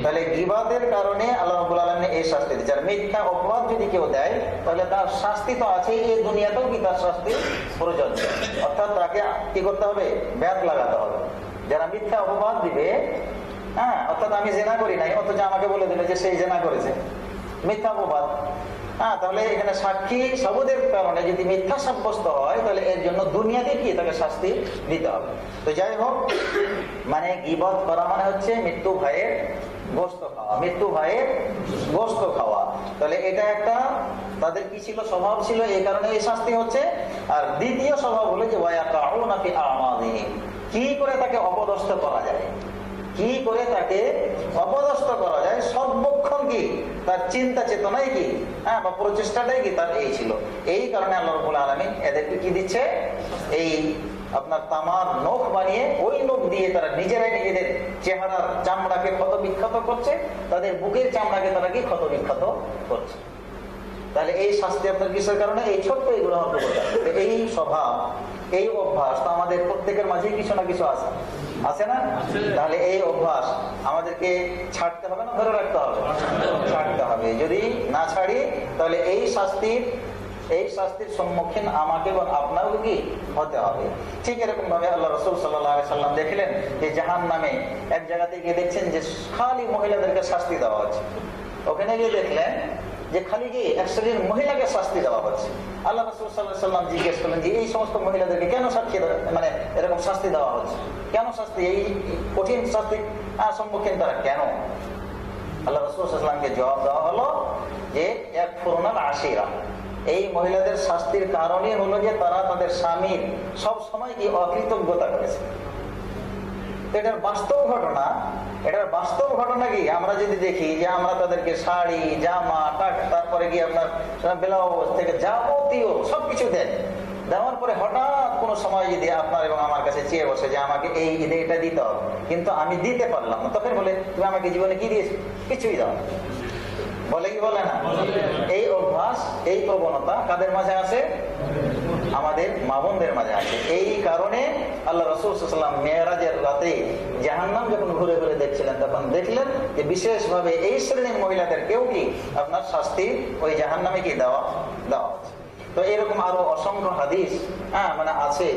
তাহলে গীবতের কারণে আল্লাহ রাব্বুল আলামিন এই শাস্তি দিচ্ছে। আর মিথ্যা অপবাদ যদি কেউ দেয় তাহলে তার শাস্তি তো আছে, এই দুনিয়াতেও কি তার শাস্তি প্রযোজ্য। অর্থাৎ তাকে কি করতে হবে? ব্যাট লাগাতে হবে। যারা মিথ্যা অপবাদ দিবে, হ্যাঁ, অর্থাৎ আমি জেনা করি নাই অথচ আমাকে বলে দিল যে সেই জেনা করেছে, মিথ্যা অপবাদ। হ্যাঁ, তাহলে এখানে সাক্ষী সাবুদের কারণে যদি মিথ্যা সাব্যস্ত হয় তাহলে এর জন্য দুনিয়াতে কি তাকে শাস্তি দিতে হবে। তো যাই হোক, মানে গীবত করা মানে হচ্ছে মৃত্যু ভয়ের গোশত খাওয়া, মৃত্যু ভয়ের গোশত খাওয়া। তাহলে এটা একটা তাদের কি ছিল? স্বভাব ছিল, এই কারণে এই শাস্তি হচ্ছে। আর দ্বিতীয় স্বভাব হলো যে ওয়ায়াকাউনা ফি আমাদিহিম, কি করে তাকে অপদস্থ করা যায়, কি করে তাকে অপদস্থ করা যায়, সর্বক্ষণ কি তার চিন্তা চেতনাই কি, হ্যাঁ, বা প্রচেষ্টাটাই কি তার এই ছিল। এই কারণে আল্লাহ রাব্বুল আলামিন এদেরকে কি দিচ্ছে? এই আপনার তামার নখ বানিয়ে ওই নখ দিয়ে তারা নিজেরাই নিজেদের চেহারার চামড়াকে ক্ষত বিক্ষত করছে, তাদের বুকের চামড়াকে তারা কি ক্ষত বিক্ষত করছে। তাহলে এই শাস্তি আপনার কিসের কারণে? এই ছোট্ট এইগুলো এই স্বভাব, এই অভ্যাস তো আমাদের প্রত্যেকের মাঝেই কিছু না কিছু আছে, আছে না? তাহলে এই অভ্যাস আমাদেরকে ছাড়তে হবে না ধরে রাখতে হবে? ছাড়তে হবে। যদি না ছাড়ি তাহলে এই শাস্তির সম্মুখীন আমাকে এবং আপনারও কি হতে হবে। ঠিক এরকম ভাবে আল্লাহ রাসূল সাল্লাল্লাহু আলাইহি সাল্লাম দেখলেন যে জাহান্নামে এক জায়গাতে গিয়ে দেখছেন যে খালি মহিলাদেরকে শাস্তি দেওয়া হচ্ছে। ওখানে গিয়ে দেখলেন যে খালি কি এক শ্রেণীর মহিলাকে শাস্তি দেওয়া হচ্ছে। আল্লাহ রাসূল সাল্লাল্লাহু আলাইহি সাল্লাম জিজ্ঞেস করলেন যে এই সমস্ত মহিলাদেরকে কেন মানে এরকম শাস্তি দেওয়া হচ্ছে, কেন শাস্তি, এই কঠিন শাস্তি সম্মুখীন তারা কেন? আল্লাহ রাসূল সাল্লাল্লাহু আলাইহি সাল্লামকে জবাব দেওয়া হলো যে ইয়াকফুরুনাল আশিরা, এই মহিলাদের শাস্তির কারণে হলো যে তারা তাদের স্বামীর সব সময় কি অকৃতজ্ঞতা করেছে। এটার বাস্তব ঘটনা কি আমরা যদি দেখি যে আমরা তাদেরকে শাড়ি, জামা, তারপরে কি আপনার ব্লাউজ থেকে যাবতীয় সবকিছু দেন, দেওয়ার পরে হঠাৎ কোনো সময় যদি আপনার এবং আমার কাছে চেয়ে বসে যে আমাকে এই ঈদে এটা দিতে হবে, কিন্তু আমি দিতে পারলাম না, তখন বলে তুমি আমাকে জীবনে কি দিয়েছো? কিছুই দাও। বলে কি বলে না? এই অভ্যাস, এই প্রবণতা কাদের মাঝে আছে? আমাদের মা বোনদের মাঝে আছে। এই কারণে আল্লাহ রাসূল সাল্লাল্লাহু আলাইহি ওয়াসাল্লাম মেরাজের রাতে জাহান্নাম যখন ঘুরে ঘুরে দেখছিলেন তখন দেখলেন যে বিশেষভাবে এই শ্রেণীর মহিলাদের কেউ কি আপনার শাস্তি ওই জাহান্নামে কি দেওয়া হচ্ছে। তো এরকম আরো অসংখ্য হাদিস মানে আছে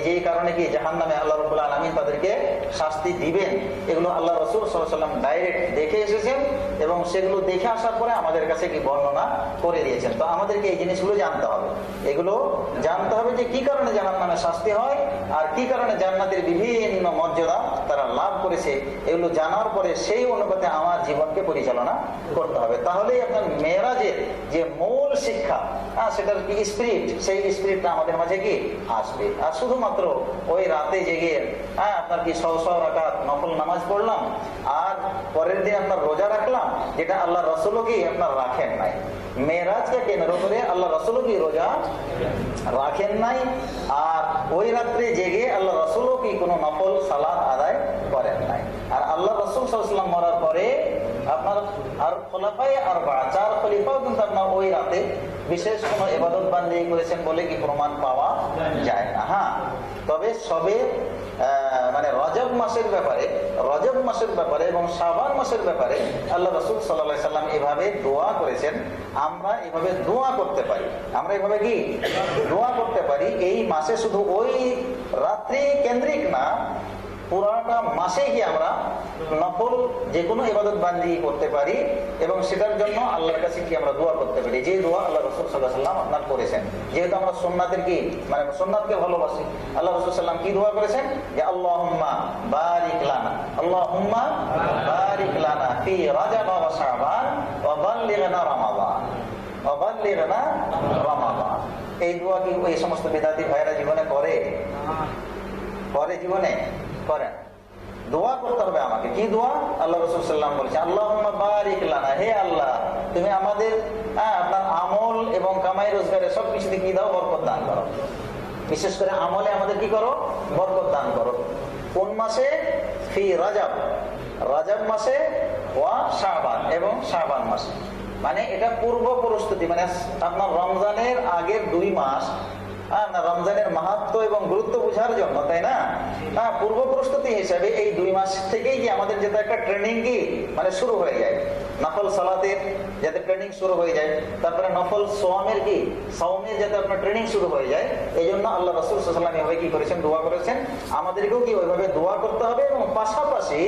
যেই কারণে কি জাহান্নামে আল্লাহ রাব্বুল আলামিন তাদেরকে শাস্তি দিবেন, এগুলো আল্লাহ রাসূল সাল্লাল্লাহু আলাইহি ওয়াসাল্লাম ডাইরেক্ট দেখে এসেছেন এবং সেগুলো দেখে আসার পরে আমাদের কাছে কি বর্ণনা করে দিয়েছেন। তো আমাদেরকে এই জিনিসগুলো জানতে হবে, এগুলো জানতে হবে যে কি কারণে জাহান্নামে শাস্তি হয় আর কি কারণে জান্নাতের বিভিন্ন মর্যাদা তারা লাভ করেছে। এগুলো জানার পরে সেই অনুপাতে আমার জীবনকে পরিচালনা করতে হবে। তাহলেই আপনার মেরাজের যে মূল শিক্ষা সেটার কি স্পিরিট, সেই স্পিরিটটা আমাদের মাঝে কি আসবে। আর শুধুমাত্র ওই রাতে জেগে আপনার কি 100 রাকাত নফল নামাজ পড়লাম আর পরের দিন আপনার রোজা রাখলাম, যেটা আল্লাহ রাসূলও কি আপনার রাখেন নাই। মেরাজকে কেন্দ্র করে আল্লাহ রাসূলও কি রোজা রাখেন নাই, আর ওই রাত্রে জেগে আল্লাহ রাসূলও কি কোনো নফল সালাত আদায় করেন নাই। আর আল্লাহ রাসূল সাল্লাল্লাহু আলাইহি ওয়াসাল্লাম মরার পরে আপনার আর খোলাফায়ে আরবা, 4 খলিফাও কিন্তু আপনার ওই রাতে বিশেষ কোনো ইবাদত বান্দেগি করেছেন বলে কি প্রমাণ পাওয়া যায় না। হ্যাঁ, তবে সবে মানে রজব মাসের ব্যাপারে এবং শাবান মাসের ব্যাপারে আল্লাহ রাসূল সাল্লাল্লাহু আলাইহি সাল্লাম এভাবে দোয়া করেছেন। আমরা এভাবে দোয়া করতে পারি, আমরা এভাবে কি দোয়া করতে পারি। এই মাসে শুধু ওই রাত্রি কেন্দ্রিক না, পুরাটা মাসে কি আমরা নফল যে কোনো ইবাদত বান্দেগি করতে পারি এবং সেটার জন্য আল্লাহর কাছে কি আমরা দোয়া করতে পারি, যে দোয়া আল্লাহ রাসূল সাল্লাল্লাহু আলাইহি ওয়াসাল্লাম আপনার করেছেন। যেহেতু আমরা সুন্নাতের কি মানে সুন্নাতকে ভালোবাসি, আল্লাহ রাসূল সাল্লাল্লাহু আলাইহি ওয়াসাল্লাম কি দোয়া করেছেন যে আল্লাহুম্মা বারিক লানা ফি রাজাব ওয়া শাবান ওয়া বাল্লিগনা রমাদান। এই দোয়া কি এই সমস্ত বিদআতি ভাইরা জীবনে করে জীবনে করে? দোয়া করতে হবে আমাকে। কি দোয়া? আল্লাহ রাসূল সাল্লাল্লাহু আলাইহি ওয়াসাল্লাম বলেছেন আল্লাহুম্মা বারিক লানা, হে আল্লাহ তুমি আমাদের আপনার আমল এবং কামাই রোজগারে সবকিছুতে কি দাও? বরকত দান করো। বিশেষ করে আমলে আমাদের কি করো? বরকত দান করো। কোন মাসে? ফি রাজব মাসে ওয়া শাবান, এবং শাবান মাসে। মানে এটা পূর্ব প্রস্তুতি, মানে আপনার রমজানের আগের 2 মাস না রমজানের মাহাত্ম্য এবং গুরুত্ব বোঝার জন্য, তাই না? পূর্ব প্রস্তুতি হিসাবে এই 2 মাস থেকেই কি আমাদের যাতে একটা ট্রেনিং কি মানে শুরু হয়ে যায়, নফল সালাতের যাতে ট্রেনিং শুরু হয়ে যায়, তারপরে নফল সোয়ামের কি সাওমের যাতে আপনার ট্রেনিং শুরু হয়ে যায়। এই জন্য আল্লাহ রাসূল সাল্লাল্লাহু আলাইহি ওয়াসাল্লাম এভাবে কি করেছেন, দোয়া করেছেন। আমাদেরকেও কি ওইভাবে দোয়া করতে হবে এবং পাশাপাশি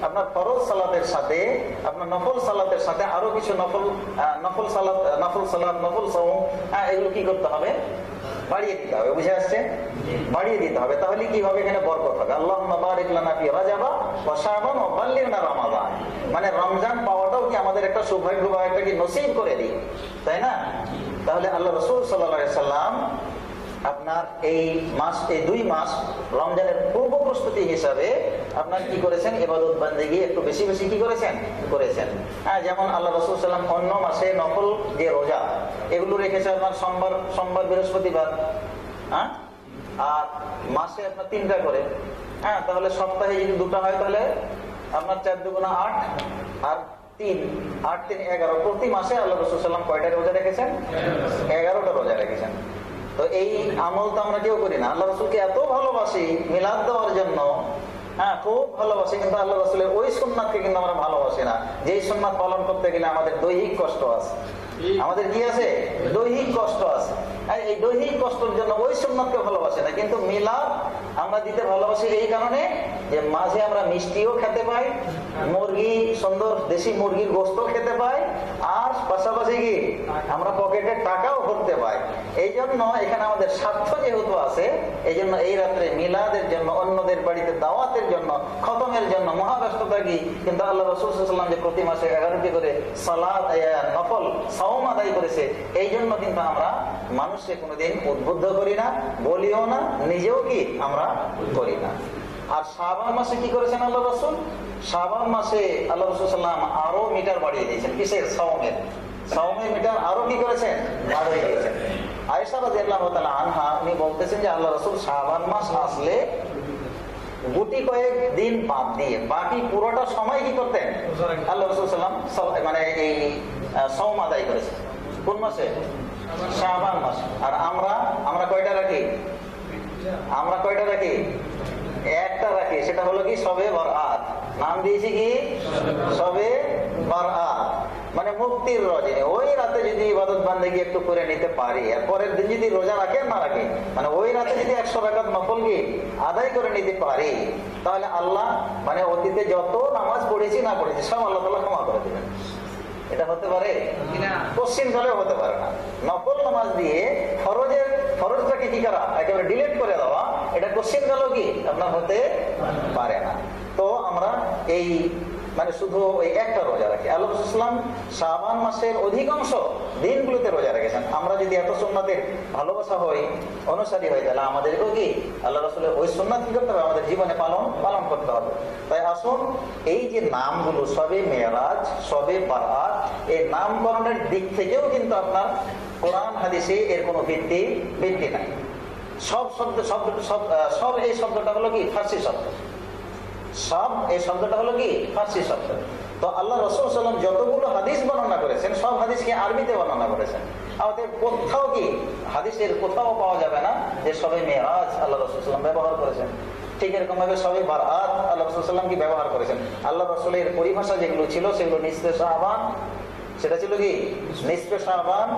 আপনার ফরজ সালাতের সাথে আপনার নফল সালাতের সাথে আরো কিছু নফল সালাত নফল সাওম এগুলো কি করতে হবে, বাড়িয়ে দিতে হবে। বুঝে আসছে? বাড়িয়ে দিতে হবে। তাহলে কি হবে, এখানে বরকত হবে। আল্লাহুম্মা বারিক লানা ফি রাজাবা ওয়া শাবান ওয়া বাল্লিগনা রমাদান, মানে রমজান পাওয়াটাও কি আমাদের একটা সৌভাগ্য বা একটা কি নসিব করে দিই, তাই না? তাহলে আল্লাহ রাসূল সাল্লাল্লাহু আলাইহি সাল্লাম আপনার এই 2 মাস রমজানের পূর্ব প্রস্তুতি হিসাবে আপনার কি করেছেন, ইবাদত বান্দেগি একটু বেশি বেশি কি করেছেন। যেমন আল্লাহ রাসূল সাল্লাল্লাহু আলাইহি ওয়াসাল্লাম অন্য মাসে নফল যে রোজা এগুলো রেখেছে আপনার সোমবার বৃহস্পতিবার, আর মাসে আপনার 3টা করে। তাহলে সপ্তাহে যদি 2টা হয় তাহলে আপনার 4 দুগুণা 8 আর 3 8 3 11। প্রতি মাসে আল্লাহ রাসূল সাল্লাল্লাহু আলাইহি ওয়াসাল্লাম কয়টা রোজা রেখেছেন? 11টা রোজা রেখেছেন। তো এই আমল তো আমরা কেউ করি না। আল্লাহ রাসূলকে এত ভালোবাসি মিলাদ দেওয়ার জন্য, খুব ভালোবাসি, কিন্তু আল্লাহ রাসূলের ওই সুন্নাতকে কিন্তু আমরা ভালোবাসি না, যেই সুন্নাত পালন করতে গেলে আমাদের দৈহিক কষ্ট আছে। আমাদের কি আছে? দৈহিক কষ্ট আছে। এই দৈহিক কষ্টের জন্য ওই সুন্নাতকে ভালোবাসি না, কিন্তু মিলাদ আমরা দিতে ভালোবাসি এই কারণে যে মাঝে আমরা মিষ্টিও খেতে পাই, মুরগি সুন্দর দেশি মুরগির গোশত খেতে পাই, আর পাশাপাশি কি আমরা পকেটে টাকাও ভরতে পাই। এই জন্য এখানে আমাদের স্বার্থ যেহেতু আছে, এই জন্য এই রাত্রে মিলাদের জন্য, অন্যদের বাড়িতে দাওয়াতের জন্য, খতমের জন্য মহাব্যস্ততা কি। কিন্তু আল্লাহ রাসূল সাল্লাল্লাহু আলাইহি ওয়াসাল্লাম যে প্রতি মাসে 11টি করে সালাত নফল সাওম আদায় করেছে, এই জন্য কিন্তু আমরা মানুষকে কোনোদিন উদ্বুদ্ধ করি না, বলিও না, নিজেও কি আমরা করি না। আর শাবান মাসে কি করেছেন আল্লাহ রাসূল? শাবান মাসে আল্লাহ রাসূল সাল্লাল্লাহু আলাইহি ওয়াসাল্লাম আরো মিটার বাড়িয়ে দিয়েছেন। কিসের? সাওমের মিটার আরো কি করেছেন? বাড়িয়ে দিয়েছেন। আয়েশা রাদিয়াল্লাহু তাআলা আনহা উনি বলতেছেন যে আল্লাহ রাসূল শাবান মাস আসলে গুটি কয়েক দিন বাদ দিয়ে বাকি পুরোটা সময় কি করতেন? আল্লাহ রাসূল সাল্লাল্লাহু আলাইহি ওয়াসাল্লাম মানে এই সাওম আদায় করেছেন। কোন মাসে? শাবান মাস। আর আমরা কয়টা রাখি? একটা রাখি, সেটা হলো কি শবে বরআত। নাম দিয়েছি কি? শবে বরআত, মানে মুক্তির রজনী। ওই রাতে যদি ইবাদত বান্দেগি একটু করে নিতে পারি, আর পরের দিন যদি রোজা রাখে না রাখে, মানে ওই রাতে যদি 100 রাকাত নফল কি আদায় করে নিতে পারি, তাহলে আল্লাহ মানে অতীতে যত নামাজ পড়েছি না পড়েছি সব আল্লাহ তাআলা ক্ষমা করে দেবেন। এটা হতে পারে? পশ্চিম কালেও হতে পারে না। নফল নামাজ দিয়ে ফরজটাকে কি করা, একেবারে ডিলিট করে দেওয়া, এটা পশ্চিম কালেও কি আপনার হতে পারে না। তো আমরা এই মানে শুধু ওই একটা রোজা রাখি। আল্লাহ রাসূল সাল্লাল্লাহু আলাইহি ওয়াসাল্লাম শাবান মাসের অধিকাংশ দিনগুলোতে রোজা রেখেছেন। আমরা যদি এত সুন্নাতের ভালোবাসা হই, অনুসারী হই, তাহলে আমাদেরকেও কি আল্লাহ রাসূলের ওই সুন্নাত কি করতে হবে, আমাদের জীবনে পালন করতে হবে। তাই আসুন, এই যে নামগুলো শবে মেরাজ, শবে বারাত, এই নামকরণের দিক থেকেও কিন্তু আপনার কোরআন হাদিসে এর কোনো ভিত্তি নাই। সব এই শব্দটা হলো কি ফার্সি শব্দ। এই শব্দটা হলো কি ফার্সি শব্দ। তো আল্লাহ রাসূল সাল্লাল্লাহু আলাইহি ওয়াসাল্লাম যতগুলো হাদিস বর্ণনা করেছেন, সব হাদিসকে আরবিতে বর্ণনা করেছেন। আমাদের কোথাও কি হাদিসের কোথাও পাওয়া যাবে না যে শবে মেরাজ আল্লাহ রাসূল সাল্লাল্লাহু আলাইহি ওয়াসাল্লাম ব্যবহার করেছেন। ঠিক এরকম ভাবে শবে বারাত আল্লাহ রাসূল সাল্লাল্লাহু আলাইহি ওয়াসাল্লাম কি ব্যবহার করেছেন। আল্লাহ রাসূলের পরিভাষা যেগুলো ছিল সেগুলো নিসফে শাবান, সেটা ছিল কি নিসফে শাবান,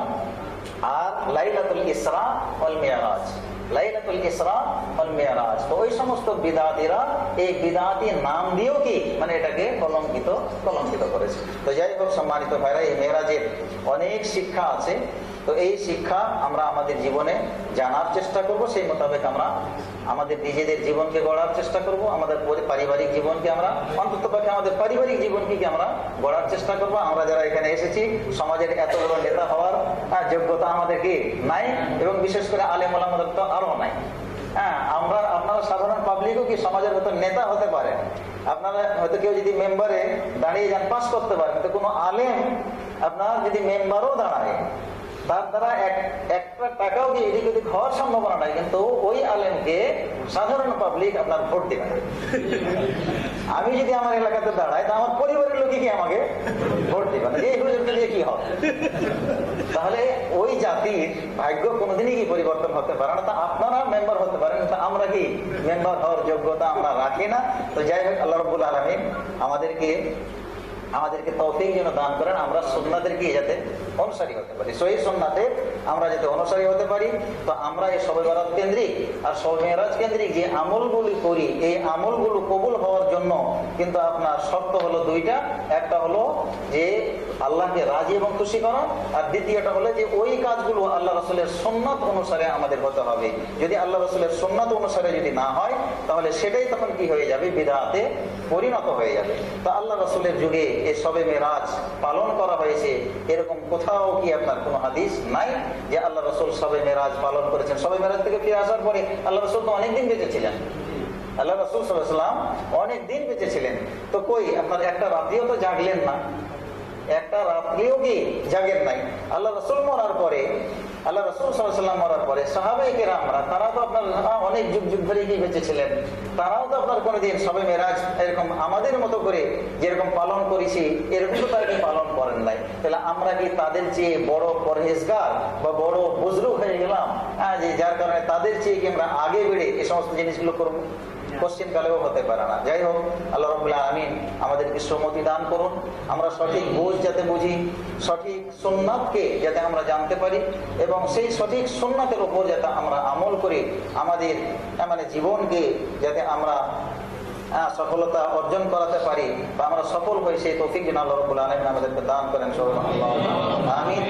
আর লাইলাতুল ইসরা ওয়াল মিরাজ। তো ওই সমস্ত বিদআতীরা এই বিদআতী নাম দিয়েও কি মানে এটাকে কলঙ্কিত করেছে। তো যাই হোক সম্মানিত ভাইরা, এই মেরাজের অনেক শিক্ষা আছে। তো এই শিক্ষা আমরা আমাদের জীবনে জানার চেষ্টা করব, সেই মোতাবেক আমরা আমাদের নিজেদের জীবনকে গড়ার চেষ্টা করব, আমাদের পারিবারিক জীবনকে আমরা অন্ততপক্ষে আমাদের পারিবারিক জীবনকে আমরা গড়ার চেষ্টা করব। আমরা যারা এখানে এসেছি, সমাজের এত বড় নেতা হওয়ার যোগ্যতা আমাদের কি নাই, এবং বিশেষ করে আলেম ওলামাদের তো আরো নাই। আপনারা সাধারণ পাবলিকও কি সমাজের হয়তো নেতা হতে পারে, আপনারা হয়তো কেউ যদি মেম্বারে দাঁড়িয়ে যান পাস করতে পারেন, কিন্তু কোনো আলেম আপনার যদি মেম্বারও দাঁড়ায়, তার দ্বারা একটা টাকাও কি এদিক ওদিক হওয়ার সম্ভাবনা নাই, কিন্তু ওই আলেমকে সাধারণ পাবলিক আপনার ভোট দেবে। আমি যদি আমার এলাকাতে দাঁড়াই, তা আমার পরিবারের লোকই কি আমাকে ভোট দেবে না, এই হুজুরকে দিয়ে কি হবে। তাহলে ওই জাতির ভাগ্য কোনোদিনই কি পরিবর্তন হতে পারে না। তা আপনারা মেম্বার হতে পারেন, তা আমরা কি মেম্বার হওয়ার যোগ্যতা আমরা রাখি না। তো যাই হোক, আল্লাহ রাব্বুল আলামিন আমাদেরকে তৌফিক যেন দান করেন, আমরা সুন্নাতের কি যাতে অনুসারী হতে পারি, সহিহ সুন্নাতের আমরা যাতে অনুসারী হতে পারি। তো আমরা এই শবে বরাত কেন্দ্রিক আর শবে মেরাজ কেন্দ্রিক যে আমলগুলি করি, এই আমলগুলো কবুল হওয়ার জন্য কিন্তু আপনার শর্ত হলো দুইটা। একটা হলো যে আল্লাহকে রাজি এবং খুশি করা, আর দ্বিতীয়টা হলো যে ওই কাজগুলো আল্লাহ রাসূলের সুন্নাত অনুসারে আমাদের হতে হবে। যদি আল্লাহ রাসূলের সুন্নাত অনুসারে যদি না হয়, তাহলে সেটাই তখন কি হয়ে যাবে, বিদআতে পরিণত হয়ে যাবে। তো আল্লাহ রাসূলের যুগে এই শবে মেরাজ পালন করা হয়েছে, এরকম কোথাও কি আপনার কোনো হাদিস নাই যে আল্লাহ রাসূল শবে মেরাজ পালন করেছেন। শবে মেরাজ থেকে ফিরে আসার পরে আল্লাহ রাসূল তো অনেকদিন বেঁচে ছিলেন, আল্লাহ রাসূল সাল্লাল্লাহু আলাইহি ওয়াসাল্লাম অনেক দিন বেঁচে ছিলেন। তো কই আপনার একটা রাত্রিও তো জাগলেন না, একটা রাত্রিও কি জাগেন নাই। আল্লাহ রাসূল মরার পরে, আল্লাহ রাসূল সাল্লাল্লাহু আলাইহি ওয়াসাল্লাম মরার পরে সাহাবায়ে কেরামরা তারা তো আপনার অনেক যুগ যুগ ধরে কি বেঁচে ছিলেন, তারাও তো আপনার কোনোদিন শবে মেরাজ এরকম আমাদের মতো করে যেরকম পালন করেছি এরকম তো তারা কি পালন করেন নাই। তাহলে আমরা কি তাদের চেয়ে বড় পরহেজগার বা বড় বুজরুগ হয়ে গেলাম, যে যার কারণে তাদের চেয়ে কি আমরা আগে বেড়ে এই সমস্ত জিনিসগুলো করবো? কোশ্চিন কালেও হতে পারে না। যাই হোক, আল্লাহ রাব্বুল আলামিন আমাদেরকে সুমতি দান করুন, আমরা সঠিক বুঝ যাতে বুঝি, সঠিক সুন্নাতকে যাতে আমরা জানতে পারি এবং সেই সঠিক সুন্নাতের উপর যাতে আমরা আমল করি, আমাদের মানে জীবনকে যাতে আমরা সফলতা অর্জন করাতে পারি বা আমরা সফল হই, সেই তৌফিক যেন আল্লাহ রাব্বুল আলামিন আমাদেরকে দান করেন। আমিন।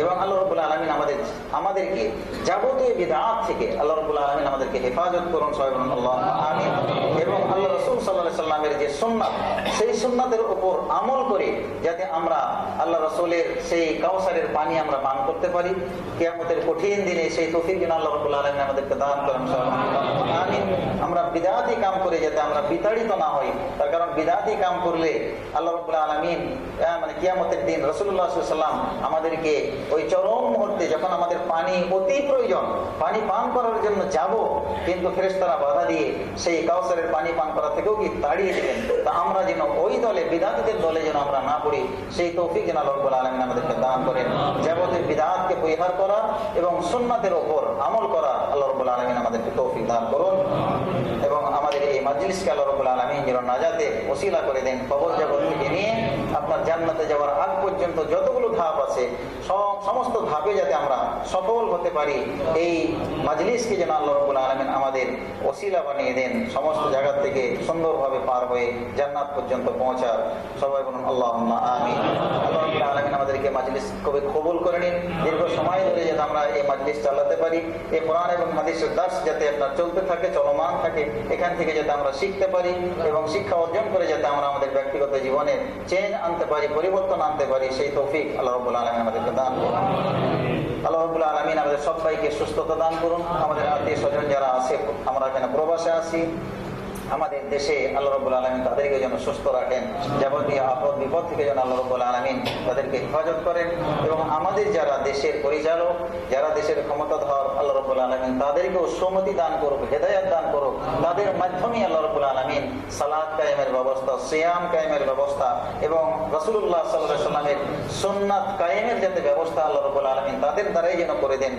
এবং আল্লাহ রাব্বুল আলামিন আমাদেরকে যাবতীয় বিদআত থেকে আল্লাহ রাব্বুল আলামিন আমাদেরকে হেফাজত করুন। আল্লাহ আমিন। এবং আল্লাহ রাসূল সাল্লাল্লাহু আলাইহি সাল্লামের যে সুন্নাত, সেই সুন্নাতের উপর আমল করে যাতে আমরা আল্লাহ রাসূলের সেই কাউসারের পানি আমরা পান করতে পারি, কিয়ামতের কঠিন দিনে সেই তৌফিক যেন আল্লাহ রাব্বুল আলামিন আমাদেরকে দান করেন। আমিন। আমরা বিদআতি কাম করে যাতে আমরা বিতাড়িত না হই, তার কারণ বিদআতি কাম করলে আল্লাহ রাব্বুল আলামিন মানে কিয়ামতের দিন রাসূলুল্লাহ সাল্লাল্লাহু আলাইহি ওয়াসাল্লাম আমাদেরকে ওই চরম মুহূর্তে যখন আমাদের পানি অতি প্রয়োজন, পানি পান করার জন্য যাব, কিন্তু ফেরেশতারা বাধা দিয়ে সেই কাউসারের পানি পান করা থেকেও কি তাড়িয়ে দিলেন। তা আমরা যেন ওই দলে, বিদআতীদের দলে যেন আমরা না পড়ি, সেই তৌফিক যেন আল্লাহ রাব্বুল আলামিন আমাদেরকে দান করেন। যাবতীয় বিদআতকে পরিহার করা এবং সুন্নাতের উপর আমল করা আল্লাহ রাব্বুল আলামিন আমাদেরকে তৌফিক দান করুন। এবং আমাদের এই মাজলিসকে আল্লাহ রাব্বুল আলামিন যেন নাজাতে ওসিলা করে দেন, কবর জগৎ থেকে নিয়ে আপনার জান্নাতে যাওয়ার আগ পর্যন্ত যতগুলো ধাপ আছে সমস্ত ধাপে যাতে আমরা সফল হতে পারি, এই মাজলিসকে যেন আল্লাহ রাব্বুল আলামিন আমাদের ওসিলা বানিয়ে দেন, সমস্ত জায়গা থেকে সুন্দরভাবে পার হয়ে জান্নাত পর্যন্ত পৌঁছার। সবাই বলুন আল্লাহুম্মা আমিন। আল্লাহ রাব্বুল আলামিন আমাদেরকে মাজলিস কবুল করে নিন, দীর্ঘ সময় ধরে যাতে আমরা এই মাজলিস চালাতে পারি, এই কোরআন এবং হাদিসের দার্স যাতে আপনার চলতে থাকে, চলমান থাকে, এখান থেকে যাতে আমরা শিখতে পারি এবং শিক্ষা অর্জন করে যাতে আমরা আমাদের ব্যক্তিগত জীবনে চেঞ্জ আনতে পারি, পরিবর্তন আনতে পারি, সেই তৌফিক আল্লাহ রাব্বুল আলামিন আমাদেরকে দান করুন। আল্লাহ রাব্বুল আলামিন আমাদের সবাইকে সুস্থতা দান করুন। আমাদের আত্মীয় স্বজন যারা আছে, আমরা এখানে প্রবাসে আছি, আমাদের দেশে আল্লাহ রাব্বুল আলামিন তাদেরকে যেন সুস্থ রাখেন, যাবতীয় আপদ বিপদ থেকে যেন আল্লাহ রাব্বুল আলামিন তাদেরকে হেফাজত করেন। এবং আমাদের যারা দেশের পরিচালক, যারা দেশের ক্ষমতাধর, আল্লাহ রাব্বুল আলামিন তাদেরকেও সুমতি দান করুক, হেদায়েত দান করুক। তাদের মাধ্যমে আল্লাহ রাব্বুল আলামিন সালাত কায়েমের ব্যবস্থা, সিয়াম কায়েমের ব্যবস্থা এবং রাসূলুল্লাহ সাল্লাল্লাহু আলাইহি ওয়াসাল্লামের সুন্নাত কায়েমের যাতে ব্যবস্থা আল্লাহ রাব্বুল আলামিন তাদের দ্বারাই যেন করে দেন।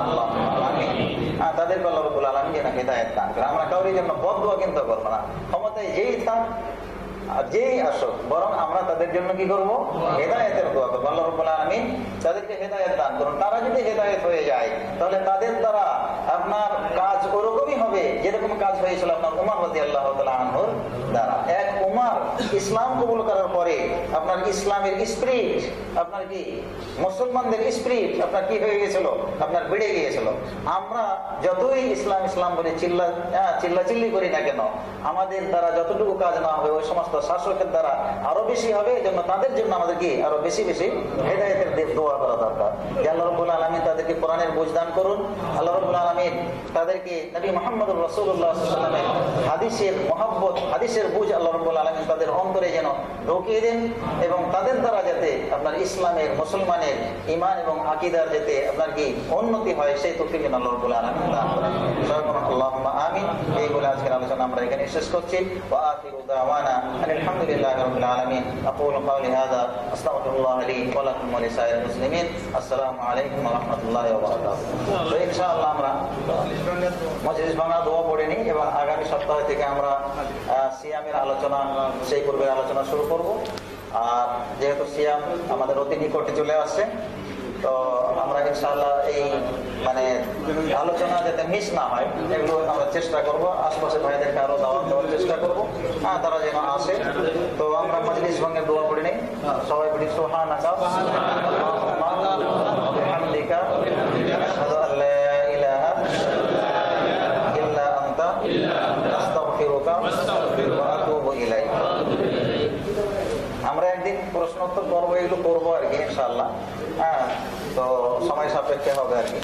আল্লাহ আমিন। তাদেরকে আল্লাহ রাব্বুল আলামিন যেন হেদায়েত দান করেন। আমরা কাউরির জন্য বদদুয়া কিন্তু করবো না, ক্ষমতায় যেই থাক আর যেই আসুক, বরং আমরা তাদের জন্য কি করবো, হেদায়েতের দোয়া করবো। আল্লাহ রাব্বুল আলামিন তাদেরকে হেদায়েত দান করুন। তারা যদি হেদায়েত হয়ে যায়, তাহলে তাদের দ্বারা আপনার কাজ ওরকমই হবে যেরকম কাজ হয়েছিল আপনার উমর রাদিয়াল্লাহু তাআলা আনহুর দ্বারা। এক উমর ইসলাম কবুল করার পরে আপনার ইসলামের স্পিরিট, আপনার কি মুসলমানদের স্পিরিট আপনার কি হয়ে গেছিল, আপনার বেড়ে গিয়েছিল। আমরা যতই ইসলাম ইসলাম বলে চিল্লাচিল্লি করি না কেন, আমাদের দ্বারা যতটুকু কাজ না হবে ওই সমস্ত শাসকের দ্বারা আরো বেশি হবে। এজন্য তাদের জন্য আমাদের কি আরো বেশি বেশি হেদায়েতের দোয়া করা দরকার। আল্লাহ রাব্বুল আলামিন তাদেরকে কোরআনের বুঝ দান করুন। আল্লাহ রাব্বুল আলামিন তাদেরকে নবী মুহাম্মদুর রাসূলুল্লাহ সাল্লাল্লাহু আলাইহি ওয়াসাল্লামের হাদিসের মহব্বত, হাদিসের বুঝ আল্লাহ রাব্বুল আলামিন আলামিন তাদের অন্তরে যেন ঢুকিয়ে দেন এবং তাদের দ্বারা যাতে আপনার ইসলামের মুসলমানের ঈমান এবং আকীদার যাতে আপনার কি উন্নতি হয় সেই তৌফিক যেন আল্লাহ রাব্বুল আলামিন দান করেন। আল্লাহুম্মা আমিন। এই বলে আজকের আলোচনা আমরা এখানে শেষ করছি। ওয়া আখিরু দাওয়ানা আলহামদুলিল্লাহি রাব্বিল আলামিন। আকুলু কাওলি হাযা আস্তাগফিরুল্লাহ লি ওয়া লাকুম ওয়া লিসাইরিল মুসলিমিন। আসসালামু আলাইকুম ওয়া রাহমাতুল্লাহি ওয়া বারাকাতুহু। তো ইনশাআল্লাহ আমরা মজলিস ভাঙা দোয়া পড়ে নিই এবং আগামী সপ্তাহ থেকে আমরা সিয়ামের আলোচনা, সেই পূর্বের আলোচনা শুরু করব। আর যেহেতু সিয়াম আমাদের অতি নিকটে চলে আসছে, তো আমরা ইনশাআল্লাহ এই মানে আলোচনা যাতে মিস না হয় এগুলো আমরা চেষ্টা করব। আশপাশে ভাইদেরকে আরো দাওয়াত দেওয়ার চেষ্টা করবো, তারা যেন আসে। তো আমরা মজলিস ভাঙের দোয়া পড়ে নিই। সবাই বলি সুবহানাকা ওয়া বিহামদিকা আশহাদু আল লা ইলাহা ইল্লা আনতা আস্তাগফিরুকা ওয়া আতুবু ইলাইক। আমরা একদিন প্রশ্ন উত্তর করবো, এগুলো করবো আর কি ইনশাআল্লাহ। তো সময় সাপেক্ষে হবে আর কি।